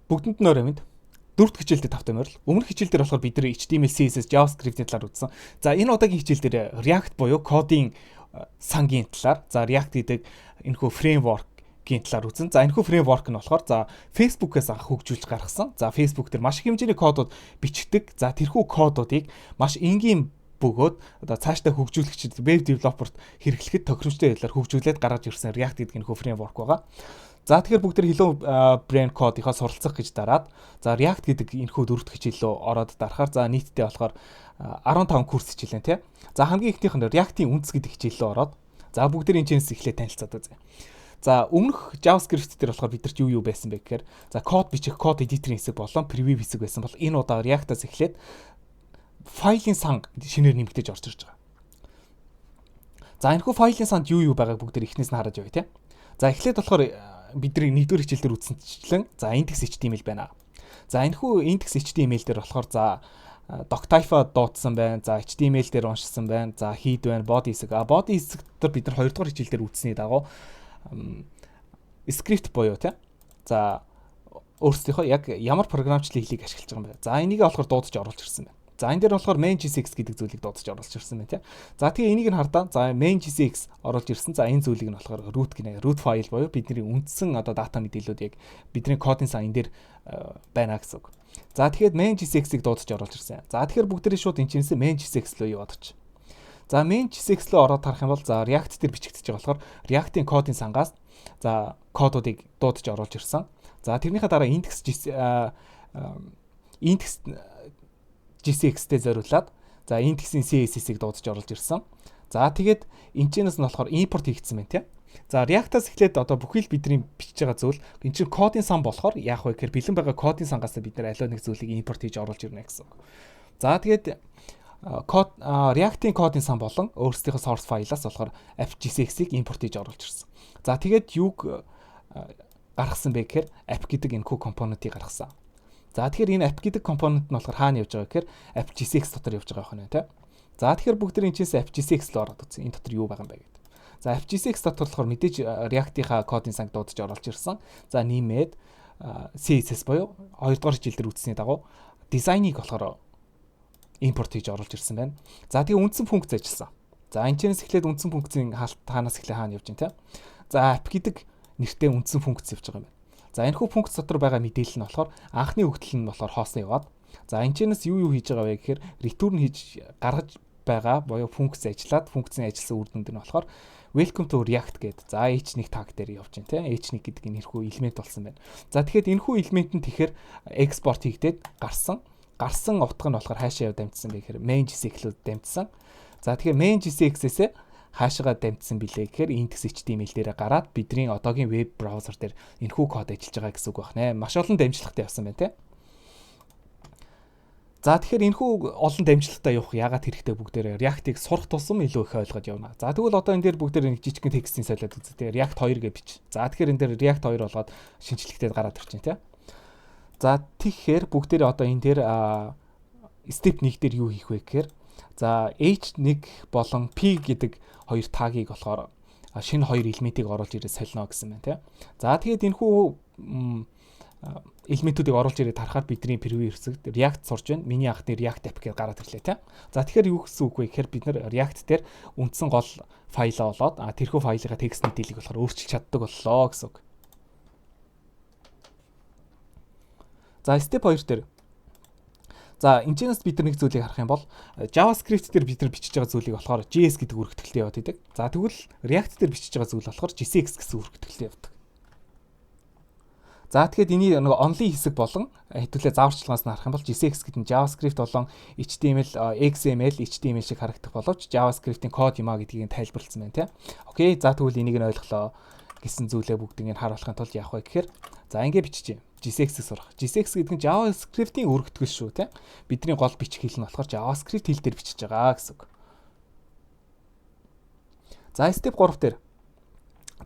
Бүгдэнд нь өрөөнд дөрөвт хичээлдээ тавтай морил. Өмнөх хичээл дээр болохоор бид нэр HTML, CSS, JavaScript-ийн талаар үзсэн. За энэ удаагийн хичээл дээр React буюу кодын сангийн талаар, за React гэдэг энэхүү фреймворкийн талаар үзэн. За энэхүү фреймворк нь болохоор за Facebook-ээс анх хөгжүүлж гаргасан. За Facebook дээр маш их хэмжээний кодууд бичдэг. За тэрхүү кодуудыг маш энгийн бөгөөд одоо цаашдаа хөгжүүлэгчид веб девелоперт хэрэглэхэд тохиромжтой байдлаар хөгжүүлээд гаргаж ирсэн React гэдэг энэхүү фреймворк байгаа. За тэгэхээр бүгд тэр Hello Brain кодынхаа суралцах гэж дараад за React гэдэг энэхүү дөрөвт хичээл рүү ороод дарахаар за нийтдээ болохоор 15 курс хичээлэн тий. За хамгийн ихнийх нь React-ийн үндэс гэдэг хичээл рүү ороод за бүгд энэ чэнэс эхлээд танилцаад үзье. За өмнөх JavaScript дээр болохоор бидэрт юу байсан бэ гэхээр за код бичих, код эдиторын хэсэг болон preview хэсэг байсан бол энэ удаа React-аас эхлээд файлын сан шинээр нэмэгдэж орж ирж байгаа. За энэхүү файлын санд юу байгааг бүгд эхнээс нь хараад явъя тий. За эхлээд болохоор бидний нэгдүгээр хичээл дээр үзсэнчлэн за index HTML байна. За энэхүү index HTML дээр болохоор за doctype дуудсан байна. За HTML дээр уншсан байна. За head байна, body хэсэг. Body хэсэг дээр бид нар 2 дугаар хичээл дээр үзсний дагуу script буюу тий. За өөрсдийнхөө яг ямар програмчлалын хэлийг ашиглаж байгаа юм бэ? За энийг болохоор дуудаж оруулж ирсэн байна. За энэ дээр болохоор main.js гэдэг зүйлийг дуудаж оруулж ирсэн байна тий. За тэгээ энийг нь хардаа за main.js оруулж ирсэн. За энэ зүйлийг нь болохоор root гинэ. Root файл буюу бидний үндсэн одоо дата мэдээллүүд яг бидний кодын сан энэ дээр байна гэсэн үг. За тэгэхээр main.js-ийг дуудаж оруулж ирсэн. За тэгэхээр бүгдээрээ шууд энэ чинээсээ main.js руу яваач. За main.js руу ороод харах юм бол за React дээр бичигдэж байгаа болохоор React-ийн кодын сангаас за кодуудыг дуудаж оруулж ирсэн. За тэрнийхээ дараа index JSX-тэй зориулаад за index-ийн CSS-ийг дуудаж оруулж ирсэн. За тэгээд энэ чэнэс нь болохоор import хийгдсэн байна тий. За React-аас эхлээд одоо бүхий л бидний бичиж байгаа зүйл энэ чинь кодын сан болохоор яах вэ гэхээр бэлэн байгаа кодын сангаас бид нэр аливаа нэг зүйлийг import хийж оруулж ирнэ гэсэн үг. За тэгээд код React-ийн кодын сан болон өөрсдийнхөө source файлаас болохоор app.jsx-ийг import хийж оруулж ирсэн. За тэгээд юуг гаргасан бэ гэхээр app гэдэг энэхүү компонентийг гаргасан. За тэгэхээр энэ app гэдэг компонент нь болохоор хаана явж байгаа гэхээр app.jsx дотор явж байгаа юм тий. За тэгэхээр бүгд энэ чинь app.jsx руу ороод үзье. Энэ дотор юу байгаа юм бэ гэдэг. За app.jsx дотор болохоор мэдээж React-ийнхаа кодын санг дуудаж оруулж ирсэн. За нэмээд CSS буюу 2 дугаар хичээл дээр үзсний дагуу дизайныг болохоор импорт хийж оруулж ирсэн байна. За тэгээ үндсэн функц ажилласан. За энэ чэнэс эхлээд үндсэн функцийн хаанаас эхлээ хаана явж байна тий. За app гэдэг нэртэй үндсэн функц явж байгаа юм байна. За энэхүү функц дотор байгаа мэдээлэл нь болохоор анхны өгдөл нь болохоор хоосно яваад. За энэ чэнэс юу хийж байгаа вэ гэхээр return хийж гаргаж байгаа буюу функц ажиллаад функцийн ажилласан үр дүнд нь болохоор welcome to React гэдэг. За h1 tag дээр явж байна тийм h1 гэдэг энэхүү элемент болсон байна. За тэгэхээр энэхүү элемент нь тэгэхээр export хийгдээд гарсан утга нь болохоор хаашаа яв дамжсан бэ гэхээр main.js-ийг дамжсан. За тэгэхээр main.js-ээс хаашаага дамжсан билээ гэхээр index HTML дээрээ гараад бидний одоогийн веб браузер дээр энэхүү код ажиллаж байгаа гэсэн үг байна. Маш олон дамжлагтай явсан байна тийм. За тэгэхээр энэхүү олон дамжлагтай явах яагаад хэрэгтэй бүгдээрээ React-ыг сурах тусам илүү их ойлгоод явна. За тэгвэл одоо энэ дээр бүгдээр нэг жижигхэн текстийн солиод үзье тийм. React 2 гэж бич. За тэгэхээр энэ дээр React 2 болгоод шинжлэхтэй гараад ирчин тийм. За тэгэхээр бүгдээрээ одоо энэ дээр step 1 дээр юу хийх вэ гэхээр за h1 болон p гэдэг хоёр тагийг болохоор шинэ хоёр элементийг оруулж ирээд солино гэсэн байна тийм. За тэгээд энэхүү элементүүдийг оруулж ирээд харахаар бидний preview хэсэгт React сурж байна. Миний анхны React app гэж гараад ирлээ тийм. За тэгэхээр юу гэсэн үг вэ гэхээр бид нэр React дээр үндсэн гол файлаа болоод тэрхүү файлынхаа текст мэдээллийг болохоор өөрчилж чаддаг боллоо гэсэн үг. За step 2 дээр за энэ чэнэс бид нэг зүйлийг харах юм бол JavaScript дээр бид нар бичиж байгаа зүйлийг болохоор JS гэдэг үргэлтгэлтэй яваад идэг. За тэгвэл React дээр бичиж байгаа зүйл болохоор JSX гэсэн үргэлтгэлтэй явдаг. За тэгэхээр эний нэг only хэсэг болон хэдүүлээ зааварчилгаанаас нь харах юм бол JSX гэдэг нь JavaScript болон HTML, XML, HTML шиг харагдах боловч JavaScript-ийн код юм а гэдгийг тайлбарласан байна тийм. Окей, за тэгвэл энийг нь ойлголоо гэсэн зүйлээ бүгдийг нь харуулахын тулд яах вэ гэхээр за ингэ бичиж JSX-ийг сурах. JSX гэдэг нь JavaScript-ийн өргөтгөл шүү тийм. Бидний гол бичих хэл нь болохоор JavaScript хэл дээр бичиж байгаа гэсэн үг. За step 3 дээр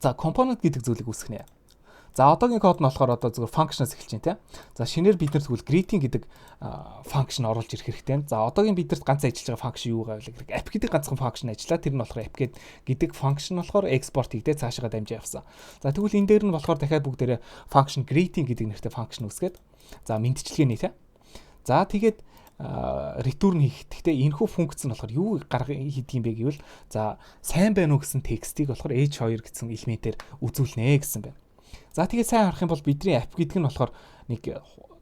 за component гэдэг зүйлийг үүсгэнэ. За одоогийн код нь болохоор одоо зөвхөн function-аас эхэлж байна те. За шинээр бид нар тэгвэл greeting гэдэг function оруулж ирэх хэрэгтэй. За одоогийн бидэрт ганц ажиллаж байгаа function юу гэвэл app гэдэг ганцхан function ажиллаа. Тэр нь болохоор app гэдэг function болохоор export хийгдээ цаашаа дамжиж явсан. За тэгвэл энэ дээр нь болохоор дахиад бүгдээрээ function greeting гэдэг нэртэй function үсгээд за мэдчилгээний те. За тэгээд return хийх. Гэхдээ энэхүү функц нь болохоор юу хийдэг юм бэ гэвэл за сайн байна уу гэсэн текстийг болохоор h2 гэсэн элементээр үзүүлнэ гэсэн байна. За тэгээд сайн харах юм бол бидний app гэдэг нь болохоор нэг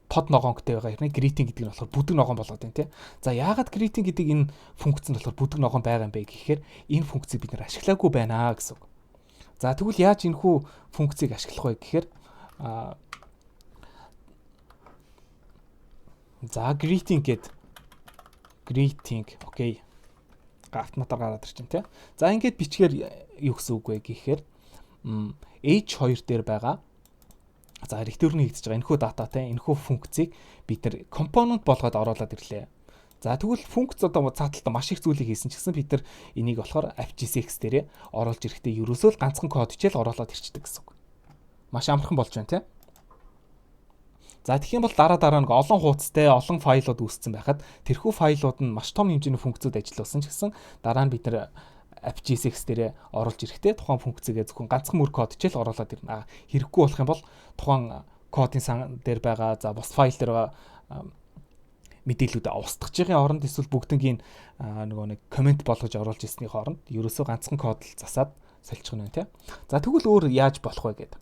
тод ногоонтой байгаа хэрнээ greeting гэдэг нь болохоор бүдэг ногоон болоод байна тий. За яагаад greeting гэдэг энэ функц нь болохоор бүдэг ногоон байгаа юм бэ гэхээр энэ функцийг бид нэр ашиглаагүй байна гэсэн үг. За тэгвэл яаж энэхүү функцийг ашиглах вэ гэхээр за greeting окей. Автоматар гараад ирчин тий. За ингээд бичгээр юу гэсэн үг вэ гэхээр H2 дээр байгаа за return хийгдэж байгаа энэхүү дататай энэхүү функцийг бид нар компонент болгоод оруулаад ирлээ. За тэгвэл функц одоо цааталтаа маш их зүйлийг хийсэн ч гэсэн бид нар энийг болохоор AppJSX дээрээ оруулж ирэхдээ ерөөсөө л ганцхан код хичээл оруулаад ирчдэг гэсэн үг. Маш амархан болж байна тий. За тэгэх юм бол дараа нэг олон хуудастай олон файлууд үүссэн байхад тэрхүү файлууд нь маш том хэмжээний функцүүд ажиллуулсан ч гэсэн дараа нь бид нар AppJSX дээрээ оруулж ирэхдээ тухайн функцгээ зөвхөн ганцхан мөр код хичээл оруулаад ирнэ. Хэрэггүй болох юм бол тухайн кодын сан дээр байгаа за бус файл дээр байгаа мэдээллүүдээ устгах чигийн оронд эсвэл бүгднгийн нэг комент болгож оруулж ирсний хооронд ерөөсөө ганцхан код л засаад соличих нь байна тий. За тэгвэл өөр яаж болох вэ гэдэг.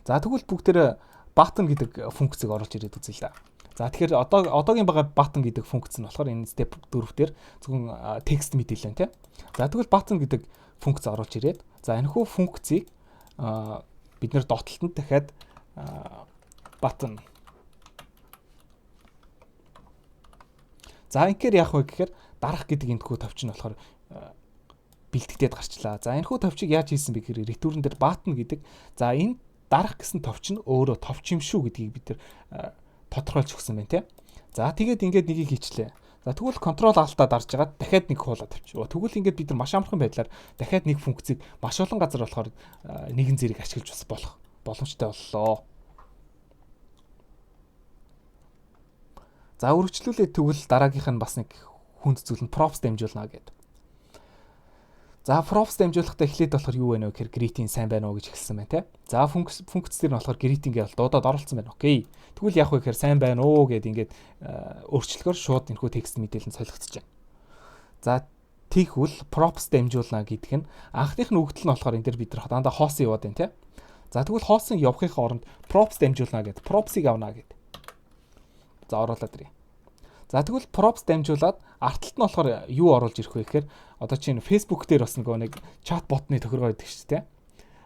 За тэгвэл бүгдээр button гэдэг функцийг оруулж ирээд үзье л да. За тэгэхээр одоогийн байгаа button гэдэг функц нь болохоор энэ step 4 дээр зөвхөн текст мэдээлэл байна тий. За тэгвэл button гэдэг функц оруулж ирээд за энэхүү функцийг бид нэр доотлолтод дахиад button. За инхээр яах вэ гэхээр дарах гэдэг энэхүү товч нь болохоор бэлтгэдэд гарчлаа. За энэхүү товчийг яаж хийсэн бэ гэхээр return дээр button гэдэг за энэ дарах гэсэн товч нь өөрөө товч юм шүү гэдгийг бид нар тодорхойлж өгсөн байна тий. За тэгээд ингээд нэгийг хийчлээ. За тэгвэл control alt-а дарж байгаа дахиад нэг хуулаад авчих. Тэгвэл ингээд бид нар маш амархан байдлаар дахиад нэг функцийг маш олон газар болохоор нэгэн зэрэг ашиглаж бас болох боломжтой боллоо. За үргэлжлүүлээд тэгвэл дараагийнх нь бас нэг хүнд зүйл нь props дамжуулна гэдэг. За props дамжуулахдаа эхлээд болохоор юу байна вэ гэхээр greeting сайн байна уу гэж хэлсэн байна те. За функц дээр нь болохоор greeting-ийг бол дуудаад оруулсан байна. Окей. Тэгвэл яах вэ гэхээр сайн байна уу гэд ингээд өөрчлөлгөөр шууд энэхүү текст мэдээлэл нь солигдож байна. За тэгвэл props дамжуулна гэдэг нь анхных нь үгдэл нь болохоор энэ дээр бид нар дандаа хоосон яваад байна те. За тэгвэл хоосон явахын оронд props дамжуулна гэд props-ийг авна гэд. За оруулаад ирье. За тэгвэл props дамжуулаад артталт нь болохоор юу оруулж ирэх вэ гэхээр одоо чинь Facebook дээр бас нэг чат ботны тохиргоо байдаг шүү дээ.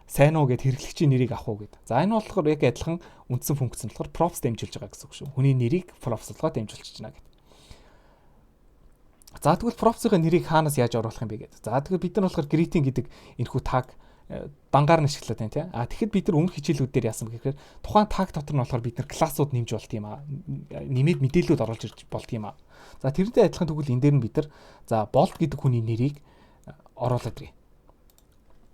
Сайн уу гэд хэрэглэгчийн нэрийг авах уу гэд. За энэ болохоор яг адилхан үндсэн функц нь болохоор props дамжуулж байгаа гэсэн үг шүү. Хүний нэрийг props болгоод дамжуулж байна гэд. За тэгвэл props-ийн нэрийг хаанаас яаж оруулах юм бэ гэд. За тэгвэл бид нар болохоор greeting гэдэг энэхүү tag дангаар нь ашиглаад байна тий. Тэгэхэд бид нар өмнөх хичээлүүд дээр яасан бэ гэхээр тухайн tag дотор нь болохоор бид нар классууд нэмж болт юм аа. Нэмээд мэдээлэлүүд оруулж ирж болт юм аа. За тэрнтэй адилхан тэгвэл энэ дээр нь бид нар за bolt гэдэг хүний нэрийг оруулаад ирье.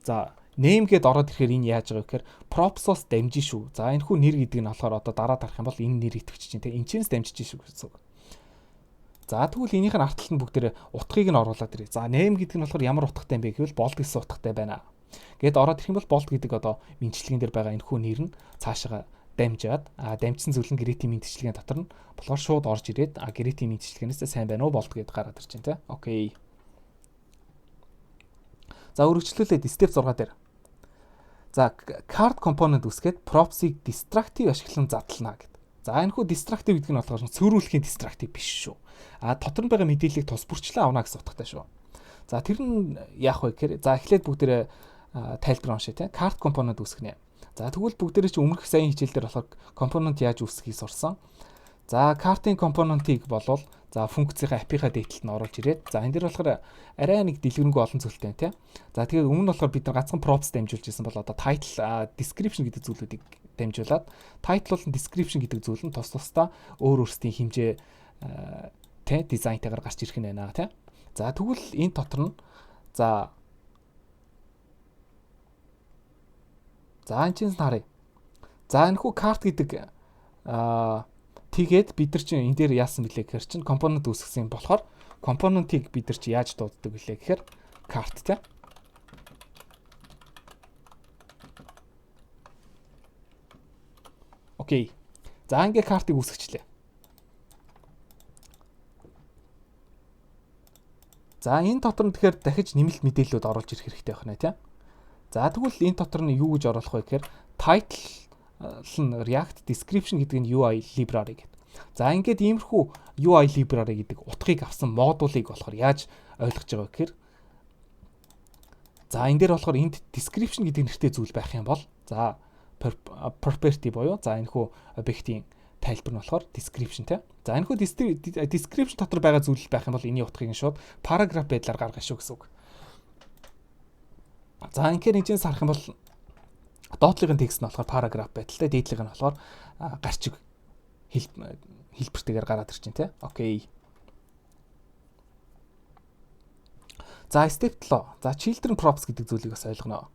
За name гэд ороод ирэхээр энэ яаж байгаа вэ гэхээр props-оос дамжин шүү. За энэ хүн нэр гэдэг нь болохоор одоо дараа дарах юм бол энэ нэр итгэж чинь тий. Энчнээс дамжиж шүү гэсэн үг. За тэгвэл энийх нь артталт нь бүгдээр утгыг нь оруулаад ирье. За name гэдэг нь болохоор ямар утгатай юм бэ гэвэл bolt гэсэн утгатай байна. Гэт ороод ирэх юм бол bolt гэдэг одоо мэдчилгээний дээр байгаа энэ хүн нэр нь цаашаа дамжаад дамжсан зүйл нь greeting мэдчилгээний дотор нь болохоор шууд орж ирээд greeting мэдчилгээнээс сайн байна уу bolt гэдээ гараад ирж байна те. Окей. За үргэлжлүүлээд step 6 дээр. За card component үсгээд props-ийг destructive ашиглан задлана гэдэг. За энэ хүү destructive гэдэг нь болохоор цөөрүүлэхийн destructive биш шүү. Дотор нь байгаа мэдээллийг тус бүрчлэн авна гэсэн утгатай шүү. За тэр нь яах вэ гэхээр за эхлээд бүгдээрээ тайлбар уншъя те. Card component үүсгэнэ. За тэгвэл бүгдээрээ чи өмнөх саяны хичээл дээр болохоор component яаж үүсгэхийг сурсан. За card-ийн component-ийг болвол за функцийн API-ха дээдлэлд нь оруулж ирээд за энэ дээр болохоор арай нэг дэлгэрэнгүй олон зүйлтэй те. За тэгээд өмнө нь болохоор бид нар ганцхан props дамжуулж ирсэн бол одоо title description гэдэг зүйлүүдийг дамжуулаад title болон description гэдэг зүйл нь тус тусдаа өөр өөрсдийн хэмжээ те дизайнтайгаар гарч ирэх нь байна те. За тэгвэл энэ дотор нь за энэ чинь харъя. За энэ хүү карт гэдэг тэгээд бид нар чинь энэ дээр яасан бэлээ гэхээр чинь компонент үүсгэсэн болохоор компонентийг бид нар чи яаж дууддаг бэлээ гэхээр карт тий. Окей. За ингээ картыг үүсгэчлээ. За энэ дотор нь тэгэхээр дахиж нэмэлт мэдээллүүд оруулж ирэх хэрэгтэй байна тий. За тэгвэл энэ дотор нь юу гэж оруулах вэ гэхээр title нь React, description гэдэг нь UI library гэдэг. За ингээд иймэрхүү UI library гэдэг утгыг авсан модулыг болохоор яаж ойлгож байгаа вэ гэхээр за энэ дээр болохоор энд description гэдэг нэртэй зүйл байх юм бол за property буюу за энэ хүү объектийн тайлбар нь болохоор description тий. За энэ хүү description дотор байгаа зүйл байх юм бол энэний утгыг нь шууд paragraph байдлаар гаргах шүү гэсэн үг. За ингээд нэгжээс харах юм бол доотлогын текст нь болохоор paragraph байдалтай, дээдлэг нь болохоор гарчиг хэлбэртэйгээр гараад ирчин тий. Окей. За step 7. За children props гэдэг зүйлийг бас ойлгоно.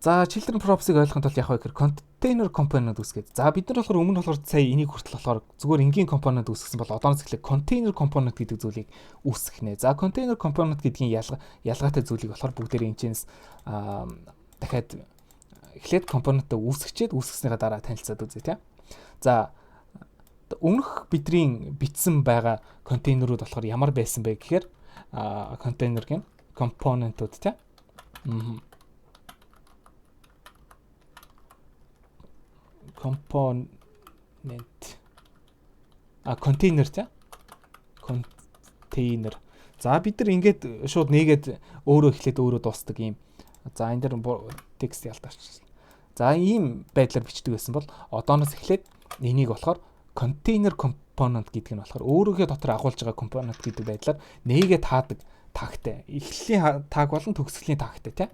За children props-ыг ойлгохын тулд яг вэ гэхээр container component үүсгээд. За бид нар болохоор өмнө нь болохоор сая энийг хүртэл болохоор зүгээр энгийн компонент үүсгэсэн бол одооноос эхлээд container component гэдэг зүйлийг үүсгэх нэ. За container component гэдгийн ялгаатай зүйлийг болохоор бүгдээрээ энэчнээс дахиад эхлээд компонентаа үүсгэснийхаа дараа танилцаад үзье тийм. За өмнөх бидний бичсэн байгаа контейнерүүд болохоор ямар байсан бэ гэхээр контейнер гэн компонентууд тийм. Компонент контейнер тий. Контейнер. За бид нар ингээд шууд нэгээд өөрөө эхлээд өөрөө дуустдаг юм. За энэ дэр текст ялдаарч. За ийм байдлаар бичдэг байсан бол одооноос эхлээд энийг болохоор контейнер компонент гэдэг нь болохоор өөрөөгөө дотор агуулж байгаа компонент гэдэг байдлаар нээгээд таадаг тагтай. Эхлэлийн таг болон төгсгөлийн тагтай тий.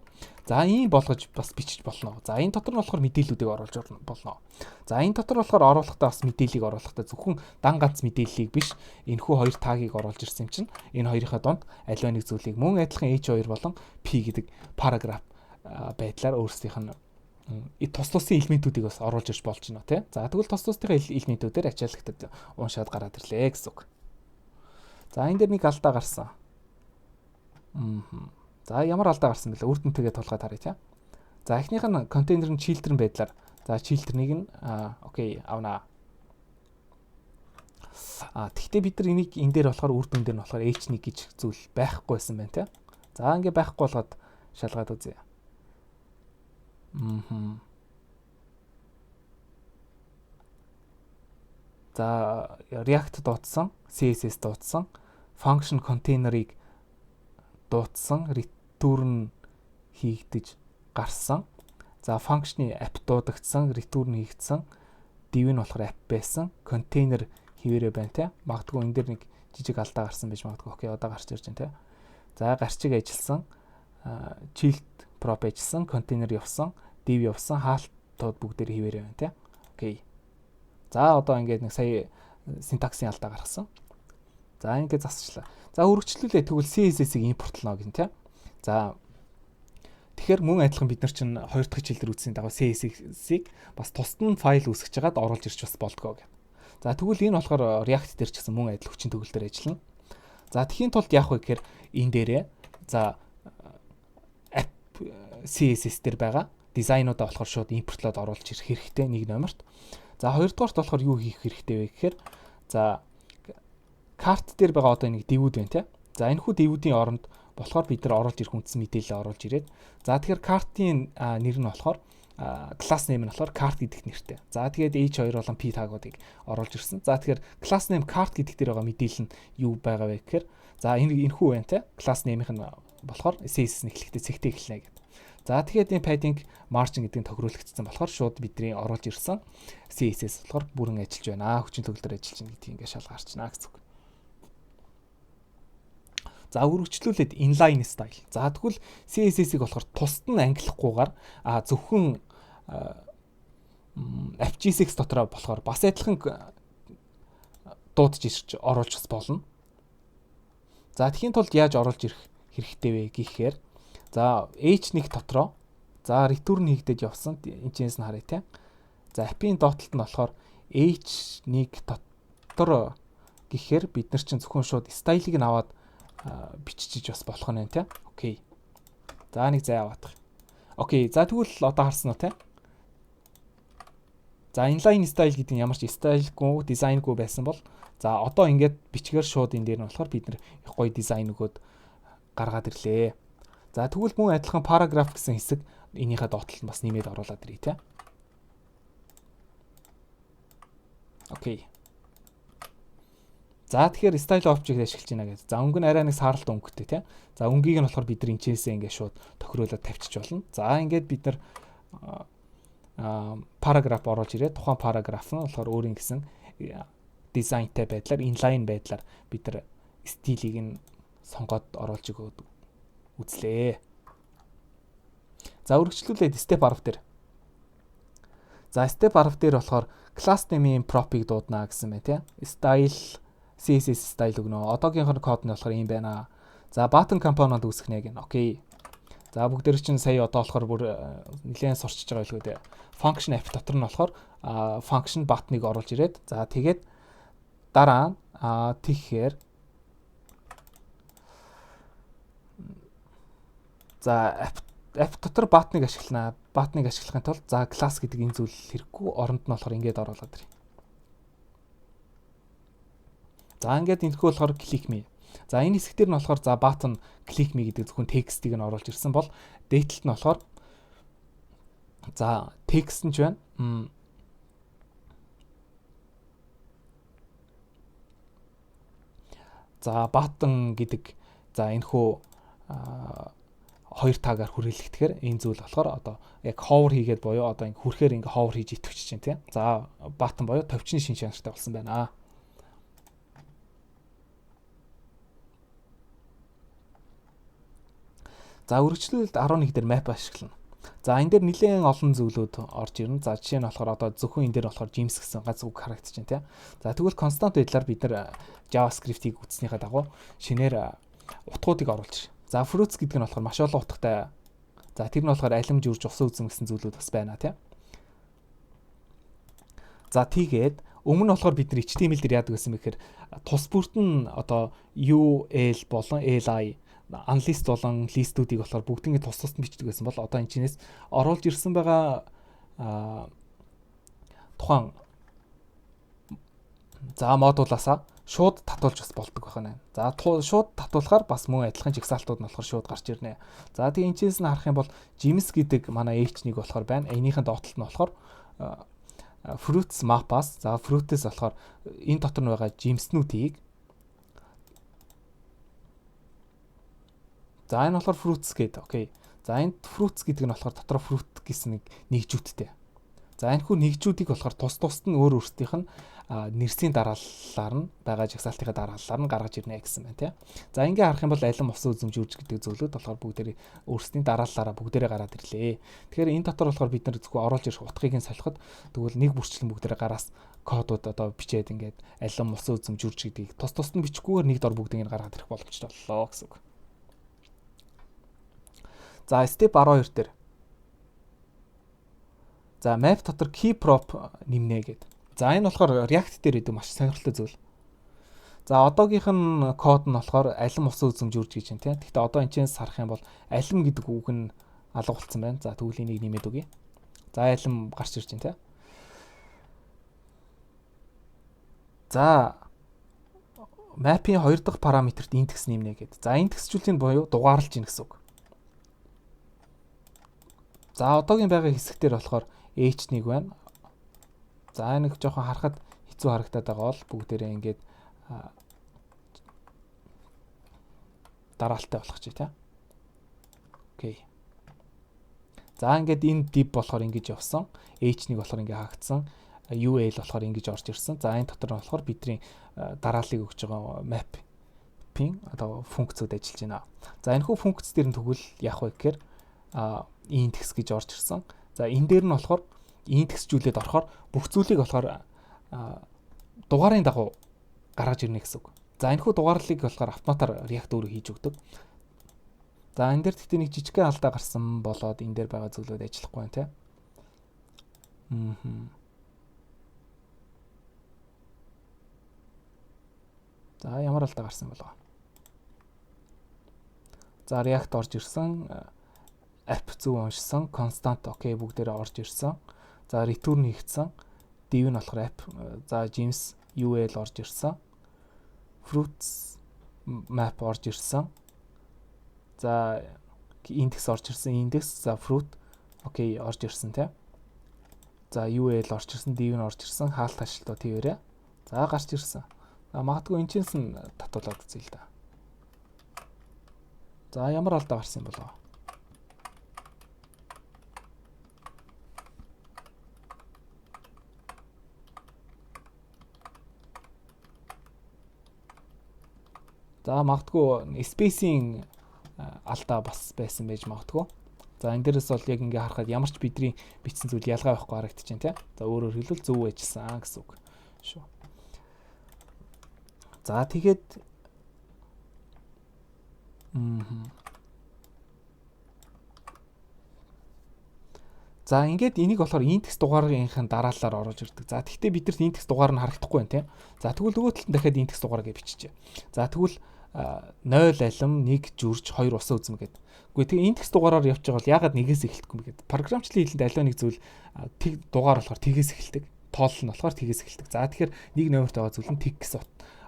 За ийм болгож бас бичиж болно. За энэ дотор нь болохоор мэдээллүүдийг оруулж болно. За энэ дотор болохоор оруулахдаа бас мэдээллийг оруулахдаа зөвхөн дан ганц мэдээллийг биш энэхүү хоёр тагийг оруулж ирсэн юм чинь энэ хоёрынхаа донд аливаа нэг зүйлийг мөн адилхан H2 болон P гэдэг параграф байдлаар өөрсдийнх нь тус тусын элементүүдийг бас оруулж ирж болж байна тий. За тэгвэл тус тусдын элементүүдээр ачааллагдаад уншаад гараад ирлээ гэсэн үг. За энэ дээр нэг алдаа гарсан. За ямар алдаа гарсан бэлээ үр дүнтэйгээ тулгаад харъя тий. За эхнийх нь контейнер нь children байдлаар за children-ыг нь окей авнаа. Тэгтээ бид нар энийг энэ дээр болохоор үр дүн дээр нь болохоор H1 гэж зүйл байхгүйсэн байна тий. За ингээ байхгүй болгоод шалгаад үзье. За React дуудсан, CSS дуудсан, function container-ыг дуудсан, return хийгдэж гарсан. За function-ы app дуудагдсан, return хийгдсэн. Div нь болохоор app байсан, container хിവэрэ байна те. Магадгүй энэ дэр нэг жижиг алдаа гарсан байж магадгүй. Окей, одоо гарч ирж байна те. За гарчиг ажилласан, child prop ажилласан, container явсан, div явсан, хаалтууд бүгдээр хിവэрэ байна те. Окей. За одоо ингээд нэг сая синтаксын алдаа гаргасан. За ингээд засчлаа. За өргөжлүүлээ тэгвэл CSS-ийг импортлно гэн тий. За тэгэхээр мөн адилхан бид нар чинь хоёр дахь хичээл дээр үзсэн дагуу CSS-ийг бас тусад нь файл үүсгэж хагаад оруулж ирч бас болдгоо гэх. За тэгвэл энэ болохоор React дээр ч гэсэн мөн адил хүчин төгөлдөр ажиллана. За тэхийн тулд яах вэ гэхээр энэ дээрээ за app CSS дээр байгаа дизайнуудаа болохоор шууд импортлоод оруулж ирэх хэрэгтэй нэг номерт. За хоёрдугаарт болохоор юу хийх хэрэгтэй вэ гэхээр за карт дээр байгаа одоо нэг дивүүд байна тий. За энэ хүү дивүүдийн оронд болохоор бид нар оруулж ирэх үндсэн мэдээлэл оруулж ирээд за тэгэхээр картын нэр нь болохоор класс нэм нь болохоор карт гэдэг нэртэй. За тэгээд H2 болон P тагуудыг оруулж ирсэн. За тэгэхээр класс нэм карт гэдэг дээр байгаа мэдээлэл нь юу байгаа вэ гэхээр за энэ хүү байна тий. Класс нэмийнх нь болохоор CSS нэхлэхдээ цэгтэй эхэлнэ гэдэг. За тэгэхээр энэ padding margin гэдэг нь тохируулагдсан болохоор шууд бидний оруулж ирсэн CSS болохоор бүрэн ажиллаж байна. Хүчин төгөлдөр ажиллаж байна гэдгийг ингээд шалгаарчна гэсэн үг. За үргэлжлүүлээд inline style. За тэгвэл CSS-ийг болохоор тусад нь ангилахгүйгээр зөвхөн FGSX дотроо болохоор бас адилхан дуудаж ирж оруулж болно. За тэгхийн тулд яаж оруулж ирэх хэрэгтэй вэ гэхээр за H1 дотроо За return хийгдэж явсан. Энэчнээс нь харъя те. За appийн доотлолт нь болохоор H1 дотор гэхээр бид нар чинь зөвхөн шууд стайлыг нь аваад бичиж бас болох нь те. Окей. За нэг зай аваадах. Окей. За тэгвэл одоо харсан уу те. За inline style гэдэг нь ямар ч стайлгүй, дизайнгүй байсан бол за одоо ингээд бичгээр шууд энэ дээр нь болохоор бид нар их гоё дизайн өгөөд гаргаад ирлээ. За тэгвэл мөн адилхан paragraph гэсэн хэсэг энийхээ доотлолд бас нэмээд оруулаад ирье те. Окей. За тэгэхээр style object ашиглаж байна гэдэг. За өнгө нь арай нэг сааралтай өнгөтэй те. За өнгийг нь болохоор бид нар энэчээсээ ингээд шууд тохируулаад тавьчих болно. За ингээд бид нар paragraph оруулж ирээд тухайн paragraph нь болохоор өөрийн гэсэн дизайнтай байдлаар inline байдлаар бид нар стилийг нь сонгоод оруулж өгөөд үзлээ. За үргэлжлүүлээд step 10 дээр. За step 10 дээр болохоор class name-ийн prop-ыг дуудана гэсэн байна тийм. Style CSS style өгнө. Одоогийнх нь код нь болохоор ийм байна. За button component үүсгэх нэ гэн. Окей. За бүгдээр чинь сая одоо болохоор бүр нэлээд сурчиж байгаа байлгүй дээ. Function app дотор нь болохоор function button-ыг оруулж ирээд за тэгээд дараа нь тэгэхээр за app дотор button-ыг ашиглана. Button-ыг ашиглахын тулд за class гэдэг энэ зүйл хэрэггүй. Оронд нь болохоор ингэж оруулаад ирье. За ингээд энэхүү болохоор click me. За энэ хэсгээр нь болохоор за button click me гэдэг зөвхөн текстийг нь оруулж ирсэн бол date-т нь болохоор за текст нь ч байна. За button гэдэг за энэхүү хоёр таагаар хүрээлэгдэхээр энэ зүйл болохоор одоо яг hover хийгээд боёо одоо ингэ хүрэхээр ингэ hover хийж итгэвч чинь тийм. За button боёо товчны шин чанартай болсон байна. За үргэлжлүүлэлт 11 дээр map ашиглана. За энэ дээр нэлээд олон зүйлүүд орж ирнэ. За жишээ нь болохоор одоо зөвхөн энэ дээр болохоор James гэсэн ганц үг харагдаж байна тийм. За тэгвэл constant байдлаар бид нар JavaScript-ийг үзснийхаа дагуу шинээр утгуудыг оруулж. За fruits гэдэг нь болохоор маш олон утгатай. За тэр нь болохоор алим жүрж усан үзэн гэсэн зүйлүүд бас байна тийм. За тэгээд өмнө нь болохоор бид нар HTML дээр яадаг гэсэн мэхээр тус бүрт нь одоо UL болон LI unlist болон listүүдийг болохоор бүгднийг тус тусд бичдэг байсан бол одоо энэ чинээс оруулж ирсэн байгаа тухайн за модулаасаа шууд татуулж бас болдог байна. За шууд татуулахаар бас мөн адилхан жигсаалтууд нь болохоор шууд гарч ирнэ. За тэгээ энэ чээс нь харах юм бол James гэдэг манай H1-ийг болохоор байна. Энийхэн доотлолт нь болохоор fruits map-аас за fruits болохоор энэ дотор нь байгаа James-нүүдийг за энэ болохоор fruits гэдэг. Окей. За энд fruits гэдэг нь болохоор дотор fruit гэсэн нэг нэгжүүдтэй. За энэ хүү нэгжүүдийг болохоор тус тусд нь өөр өөрсдийнх нь нэрсийн дарааллаар нь байгаа жагсаалтынхаа дарааллаар нь гаргаж ирнэ гэсэн байна тийм. За ингээ харах юм бол алим усан үзэмжүүлж гэдэг зүйлүүд болохоор бүгдээрээ өөрсдийн дарааллаараа бүгдээрээ гараад ирлээ. Тэгэхээр энэ дотор болохоор бид нар зөвхөн оруулж ирэх утгыг нь солиход тэгвэл нэг бүрчлэн бүгдээрээ гараас кодууд одоо бичээд ингээд алим усан үзэмжүүлж гэдгийг тус тусд нь бичихгүйгээр нэг дор бүгдийг нь гаргаад ирэх боломжтой боллоо гэсэн үг. За step 12 дээр. За map дотор key prop нэмнэ гэдэг. За энэ болохоор React дээр идэв маш сонирхолтой зүйл. За одоогийнх нь код нь болохоор алим усан үзэмжүүлж гэж байна тийм. Гэхдээ одоо энэ чэнэс харах юм бол алим гэдэг үг нь алга болцсон байна. За тэгвэл энийг нэмээд өгье. За алим гарч ирж байна тийм. За map-ийн 2 дахь параметрт индекс нэмнэ гэдэг. За индексжүүлэлтийн буюу дугаарлаж ийн гэсэн үг. За одоогийн байгаа хэсгээр болохоор H1 байна. За нэг жоохон харахад хэцүү харагдаад байгаа бол бүгдээрээ ингээд дараалтай болгочих тийм. Окей. За ингээд энэ div болохоор ингэж явсан. H1 болохоор ингэ хаагдсан. UL болохоор ингэж орж ирсэн. За энэ дотор нь болохоор бидний дарааллыг өгж байгаа map-ийн одоо функцүүд ажиллаж байна. За энэ хүү функц дээр нь тэгвэл яах вэ гэхээр индекс гэж орж ирсэн. За энэ дээр нь болохоор индексжүүлээд орохоор бүх зүйлийг болохоор дугаарын дагуу гаргаж ирнэ гэсэн үг. За энэ хүү дугаарлыг болохоор автоматар React өөрөө хийж өгдөг. За энэ дээр гэхдээ нэг жижигхэн алдаа гарсан болоод энэ дээр байгаа зүйлүүд ажиллахгүй байна те. За ямар алдаа гарсан болоо. За React орж ирсэн. App зөв уншсан. Constant окей бүгдээрээ орж ирсэн. За return хийгдсэн. Div нь болохоор app. За James UL орж ирсэн. Fruits map орж ирсэн. За index орж ирсэн. Index за fruit окей орж ирсэн те. За UL орж ирсэн. Div нь орж ирсэн. Хаалт хашлтуу твэрээ. За гарч ирсэн. За магадгүй энэ ч нь татуулаад үзье л да. За ямар алдаа гарсан юм болоо. За магадгүй spacing алдаа бас байсан байж магадгүй. За энэ дээрээс бол яг ингээ харахад ямар ч бидний бичсэн зүйл ялгаа байхгүй харагдаж байна те. За өөрөөр хэлбэл зөв ажилласан гэсэн үг шүү. За тэгээд За ингээд энийг болохоор index дугаарынхын дараалалаар орж ирдэг. За тэгвэл бидэрт index дугаар нь харагдахгүй байна тийм. За тэгвэл нөгөө талд нь дахиад index дугаар гэж биччихье. За тэгвэл 0 алим 1 жүрж 2 усан үзм гэдэг. Үгүй тэгээ index дугаараар явж байгаа бол ягаад нэгээс эхэлдэг юм бэ гэдэг. Програмчлалын хэлэнд аливаа нэг зүйл дугаар болохоор тгээс эхэлдэг. Тоол нь болохоор тгээс эхэлдэг. За тэгэхээр нэг номерт байгаа зүйл нь тэг гэсэн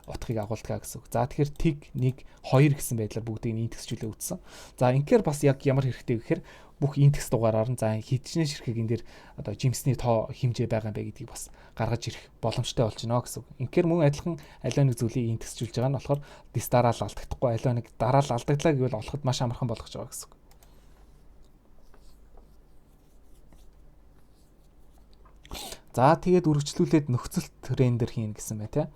утгыг агуулдаг гэсэн үг. За тэгэхээр тэг 1 2 гэсэн байдлаар бүгдийг индексжүүлээ үтсэн. За инхээр бас яг ямар хэрэгтэй гэхээр бүх индекс дугаараар нь за хэдчнээ ширхэг энэ дэр одоо жимсний тоо хэмжээ байгаа юм бэ гэдгийг бас гаргаж ирэх боломжтой болж байна гэсэн үг. Инхээр мөн адилхан аливаа нэг зүйлийг индексжүүлж байгаа нь болохоор дис дараал алдагдахгүй аливаа нэг дараал алдагдлаа гэвэл олоход маш амархан болгож байгаа гэсэн үг. За тэгээд үргэлжлүүлээд нөхцөлт рендер хийн гэсэн байна те.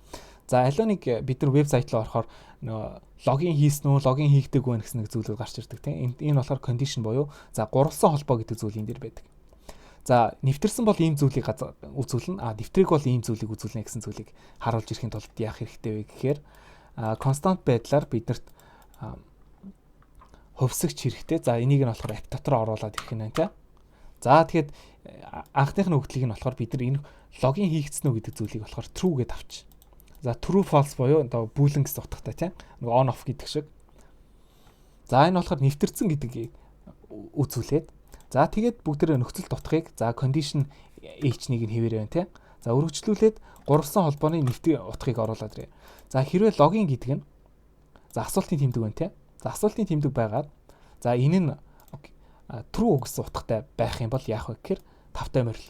За аливаа нэг бид нар вебсайт руу орохоор логин хийсэн үү, логин хийгдэггүй байх гэсэн нэг зүйлүүд гарч ирдэг тийм. Энэ болохоор condition буюу за гурвалсан холбоо гэдэг зүйл энэ дэр байдаг. За нэвтэрсэн бол ийм зүйлийг үзүүлнэ. Нэвтрийг бол ийм зүйлийг үзүүлнэ гэсэн зүйлийг харуулж ирэхин тулд яах хэрэгтэй вэ гэхээр constant байдлаар биднэрт хувьсгч хэрэгтэй. За энийг нь болохоор app дотор оруулаад ирэх нь байна тийм. За тэгэхэд анхных нь өгдлийг нь болохоор бид нар энэ логин хийгдсэн үү гэдэг зүйлийг болохоор true гэдээ авч. За true false буюу одоо бүүлэн гэсэн утгатай тийм. Нэг on off гэдэг шиг. За энэ болохоор нэвтэрсэн гэдгийг үзүүлээд за тэгээд бүгдээрээ нөхцөл дутгыг за condition h1-ыг нь хэвээрээ байна тийм. За өргөжлүүлээд гурвалсан холбооны нэвтрийн утгыг оруулаад ирээ. За хэрвээ логин гэдэг нь за асуултын тэмдэг байна тийм. За асуултын тэмдэг байгаад за энэ нь true гэсэн утгатай байх юм бол яах вэ гэхээр тавтай морил.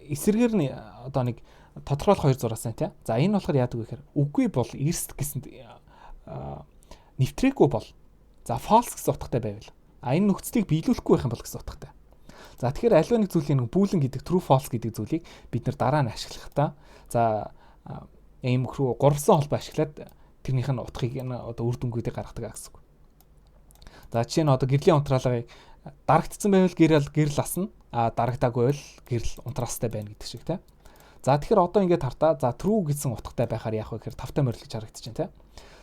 Эсрэгээр нь одоо нэг тодорхойлох хоёр зураас байна тийм. За энэ болохоор яадаг вэ гэхээр үгүй бол эрст гэсэн нэвтрээгүй бол за false гэсэн утгатай байвал энэ нөхцөлийг биелүүлэхгүй байх юм бол гэсэн утгатай. За тэгэхээр аливаа нэг зүйлийн бүүлэн гэдэг true false гэдэг зүйлийг бид нар дараа нь ашиглахдаа за ийм рүү гурвалсан холбоо ашиглаад тэрнийх нь утгыг одоо үр дүнгуудыг гаргадаг гэсэн үг. За жишээ нь одоо гэрлийн унтраалгыг дарагдсан байвал гэрэл асна, дарагдаагүй бол гэрэл унтраастай байна гэдэг шиг тийм. За тэгэхээр одоо ингээд хартаа за true гэсэн утгатай байхаар яах вэ гэхээр тавтай морил гэж харагдчихэв тийм.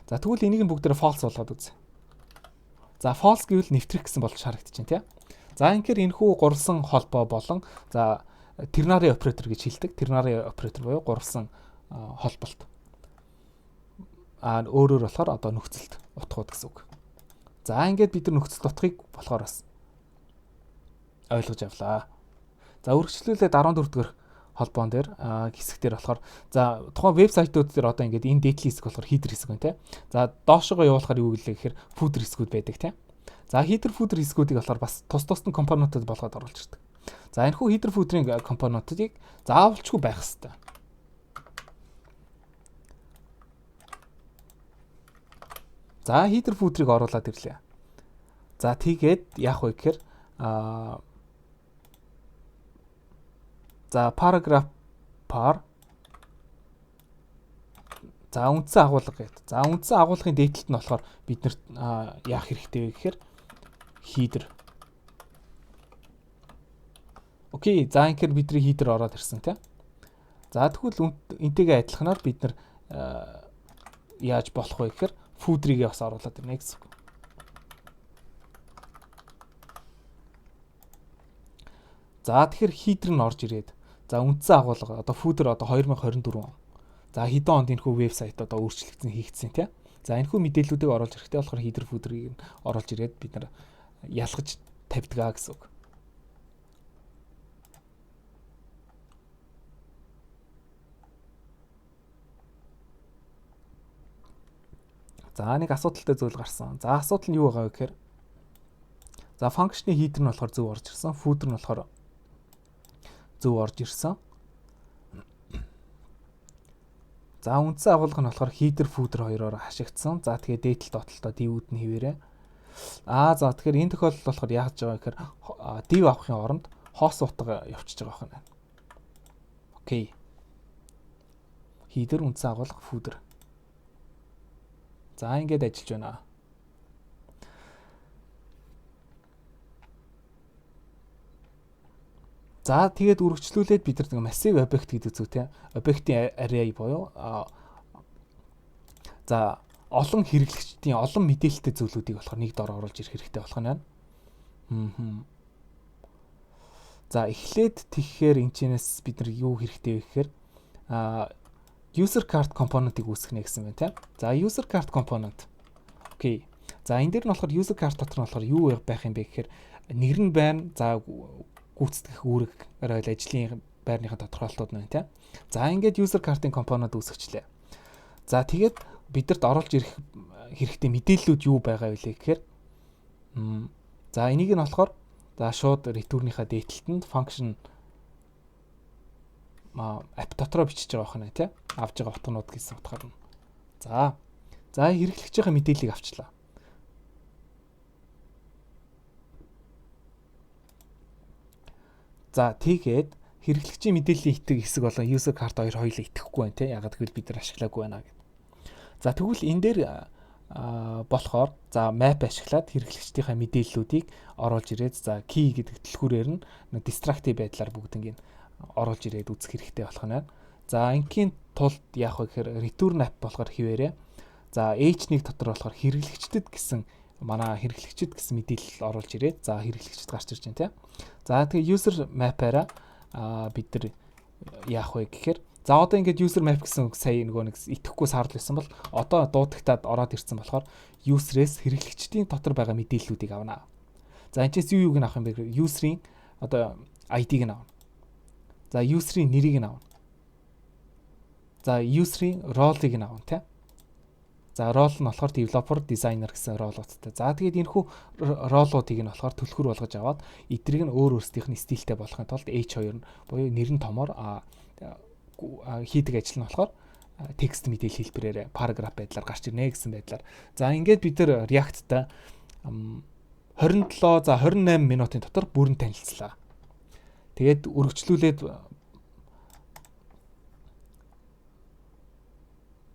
За тэгвэл энийг нь бүгдээрээ false болгоод үз. За false гэвэл нэвтрэх гэсэн болж харагдчихэв тийм. За инхээр энэхүү гурвалсан холбоо болон за ternary operator гэж хэлдэг. Ternary operator буюу гурвалсан холболт. Өөрөөр болохоор одоо нөхцөлт утгууд гэсэн үг. За ингээд бид нар нөхцөлт утгыг болохоор бас ойлгож авлаа. За үргэлжлүүлээд 14 дэх холбоон дээр хэсэг дээр болохоор за тухайн вебсайтууд дээр одоо ингээд энэ data хэсэг болохоор header хэсэг байна те. За доошогоо явуулахаар юу гэлээ гэхээр footer хэсгүүд байдаг те. За header footer хэсгүүдийг болохоор бас тус тусны компонентууд болгоод оруулж ирдэг. За энэхүү header footer-ийн компонентуудыг заавалчгүй байх хэрэгтэй. За header footer-ыг оруулаад ирлээ. За тэгээд яах вэ гэхээр за paragraph par за үндсэн агуулга гэдэг. За үндсэн агуулгын дээдлэлт нь болохоор биднэрт яах хэрэгтэй вэ гэхээр header. Окей, за инхээр бидний header ороод ирсэн тийм. За тэгвэл энтэйгээ адилханаар бид нар яаж болох вэ гэхээр footer-ийг бас оруулаад ирнэ гэсэн үг. За тэгэхээр хидер нь орж ирээд за үндсэн агуулга одоо фүүдер одоо 2024 он. За хэдэн онд энэхүү вебсайт одоо өөрчлөгдсөн хийгдсэн тий. За энэхүү мэдээллүүдийг оруулж ирэхдээ болохоор хидер фүүдрийг нь оруулж ирээд бид нар ялгаж тавьдгаа гэсэн үг. За нэг асуудалтай зүйл гарсан. За асуудал нь юу байгаа вэ гэхээр за функшны хидер нь болохоор зөв орж ирсэн, фүүдер нь болохоор зөв орж ирсэн. За үндсэн агуулга нь болохоор хидер фүүдер хоёроор хашигдсан. За тэгээ дээдл дотолтой дивүүд нь хэвээрээ. За тэгэхээр энэ тохиолдолд болохоор яаж байгаа гэхээр див авахын оронд хоос утга явчихж байгаа байна. Окей. Хидер үндсэн агуулга фүүдер. За ингэж ажиллаж байна. За тэгээд үргэлжлүүлээд бид нар нэг massive object гэдэг зүйл те. Объектын array буюу за олон хэрэглэгчдийн олон мэдээлэлтэй зүйлүүдийг болохоор нэг дор оруулж ирэх хэрэгтэй болох нь байна. За эхлээд тэгэхээр энэчнээс бид нар юу хэрэгтэй вэ гэхээр user card component-ыг үүсгэнэ гэсэн байна тийм. За user card component. Окей. За энэ дээр нь болохоор user card дотор нь болохоор юу байх юм бэ гэхээр нэр нь байна. За гүйцэтгэх үүрэг ажлын байрныхаа тодорхойлолтууд байна тийм. За ингээд user card-ын component үүсгэчлээ. За тэгээд бидэрт оруулж ирэх хэрэгтэй мэдээллүүд юу байгаа вэ гэхээр за энийг нь болохоор за шууд return-ийнхаа дээдлэлтэнд function app дотроо бичиж байгаа байна тий. Авж байгаа утганууд гэсэн утгаар нь. За хэрэглэгчийн мэдээллийг авчлаа. За тэгээд хэрэглэгчийн мэдээллийн итэг хэсэг болон user card хоёр хоёулаа итгэхгүй байна тий. Ягаад гэвэл бид нар ашиглаагүй байна гэдэг. За тэгвэл энэ дээр болохоор за map ашиглаад хэрэглэгчдийнхээ мэдээллүүдийг оруулж ирээд за key гэдэг дэлгүүрээр нь distractive байдлаар бүгднийг оруулж ирээд үзэх хэрэгтэй болох нь. За ингийн тулд яах вэ гэхээр return app болохоор хിവэрэ. За h1 дотор болохоор хэрэглэгчдэд гэсэн манай хэрэглэгчд гэсэн мэдээлэл оруулж ирээд за хэрэглэгчд гарч ирж байна тийм. За тэгээ user map-аараа бид нар яах вэ гэхээр за одоо ингээд user map гэсэн сая нэг итгэхгүй саарл байсан бол одоо дуудагтаад ороод ирсэн болохоор user-ээс хэрэглэгчдийн дотор байгаа мэдээллүүдийг авна. За энэчээс юуг нь авах юм бэ гэхээр user-ийн одоо ID-г нь авна. За user-ийн нэрийг нь авна. За user-ийн role-ыг нь авна тийм. За role нь болохоор developer, designer гэсэн role-уудтай. За тэгээд энэхүү role-уудыг нь болохоор түлхүүр болгож аваад эдрийг нь өөр өөрсдийнх нь стилтэй болохын тулд H2 нь буюу нэрэн томоор хийдэг ажил нь болохоор текст мэдээлэл хэлбэрээр параграф байдлаар гарч ирнэ гэсэн байдлаар. За ингээд бид нар React-та 27 за 28 минутын дотор бүрэн танилцлаа. Тэгээд үргэлжлүүлээд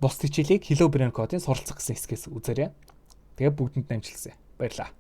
бус хичээлийг Hello Brain code-ын суралцах гэсэн хэсгээс үзээрэй. Тэгээд бүгдэнд амжилт хүсье. Баярлалаа.